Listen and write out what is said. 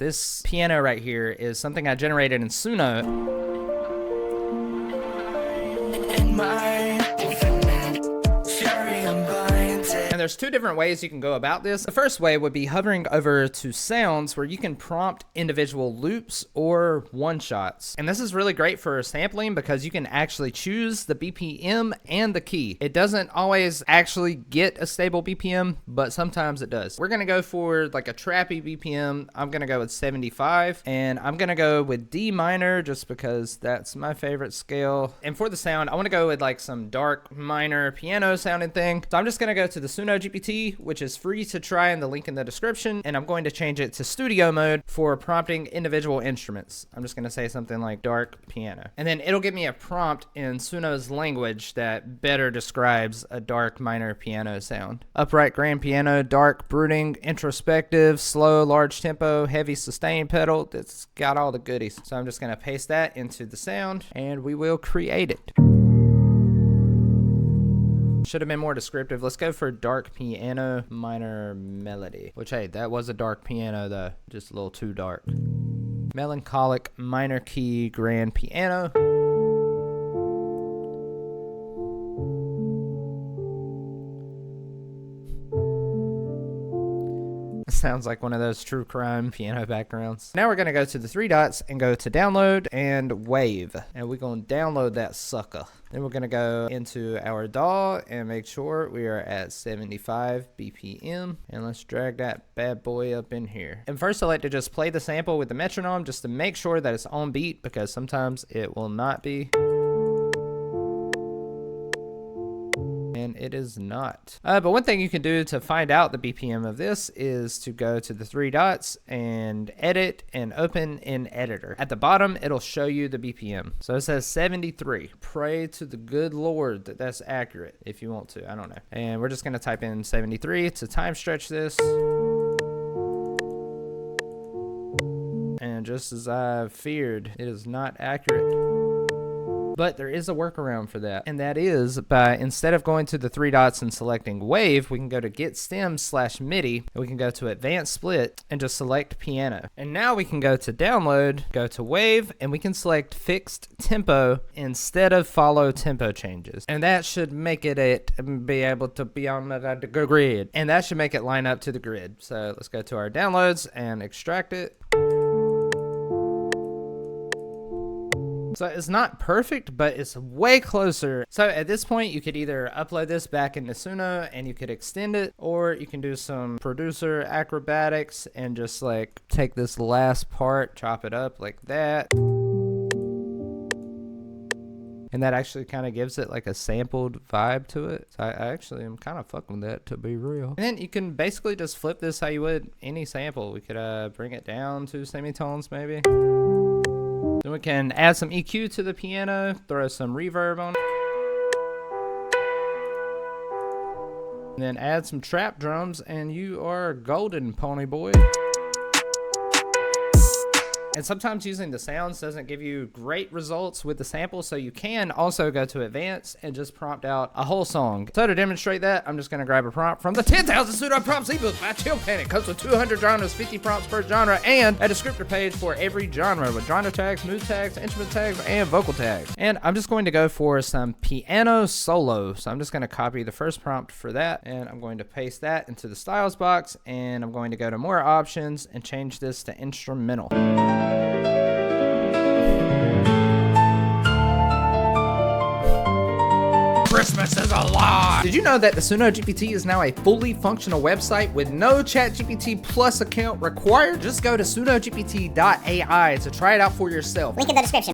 This piano right here is something I generated in Suno. And there's two different ways you can go about this. The first way would be hovering over to sounds where you can prompt individual loops or one-shots. And this is really great for sampling because you can actually choose the BPM and the key. It doesn't always actually get a stable BPM, but sometimes it does. We're gonna go for like a trappy BPM. I'm gonna go with 75, and I'm gonna go with D minor just because that's my favorite scale. And for the sound, I wanna go with like some dark minor piano sounding thing. So I'm just gonna go to the Suno GPT, which is free to try in the link in the description, and I'm going to change it to studio mode for prompting individual instruments. I'm just going to say something like dark piano, and then it'll give me a prompt in Suno's language that better describes a dark minor piano sound. Upright grand piano, dark brooding, introspective, slow large tempo, heavy sustain pedal. It's got all the goodies. So I'm just going to paste that into the sound and we will create it. Should have been more descriptive. Let's go for dark piano minor melody, which, hey, that was a dark piano though, just a little too dark. Melancholic minor key grand piano. Sounds like one of those true crime piano backgrounds. Now we're gonna go to the three dots and go to download and wave, and we're gonna download that sucker. Then we're gonna go into our DAW and make sure we are at 75 BPM, and let's drag that bad boy up in here. And first I like to just play the sample with the metronome just to make sure that it's on beat, because sometimes it will not be. And it is not. But one thing you can do to find out the BPM of this is to go to the three dots and edit and open in editor. At the bottom, it'll show you the BPM. So it says 73. Pray to the good Lord that that's accurate if you want to. I don't know. And we're just going to type in 73 to time stretch this. And just as I feared, it is not accurate. But there is a workaround for that, and that is by, instead of going to the three dots and selecting wave, we can go to get stem/MIDI, and we can go to advanced split and just select piano. And now we can go to download, go to wave, and we can select fixed tempo instead of follow tempo changes. And that should make it be able to be on the grid, and that should make it line up to the grid. So let's go to our downloads and extract it. So it's not perfect, but it's way closer. So at this point, you could either upload this back into Suno and you could extend it, or you can do some producer acrobatics and just like take this last part, chop it up like that. And that actually kind of gives it like a sampled vibe to it. So I actually am kind of fucking with that, to be real. And then you can basically just flip this how you would any sample. We could bring it down to semitones maybe. Then we can add some EQ to the piano, throw some reverb on it. And then add some trap drums, and you are golden, pony boy. And sometimes using the sounds doesn't give you great results with the sample, so you can also go to advanced and just prompt out a whole song. So to demonstrate that, I'm just going to grab a prompt from the 10,000 Pseudo Prompts ebook by Chill Panic. Comes with 200 genres, 50 prompts per genre, and a descriptor page for every genre with genre tags, mood tags, instrument tags, and vocal tags. And I'm just going to go for some piano solo. So I'm just going to copy the first prompt for that, and I'm going to paste that into the styles box, and I'm going to go to more options and change this to instrumental. Christmas is a lie! Did you know that the Suno GPT is now a fully functional website with no ChatGPT Plus account required? Just go to sunogpt.ai to try it out for yourself. Link in the description.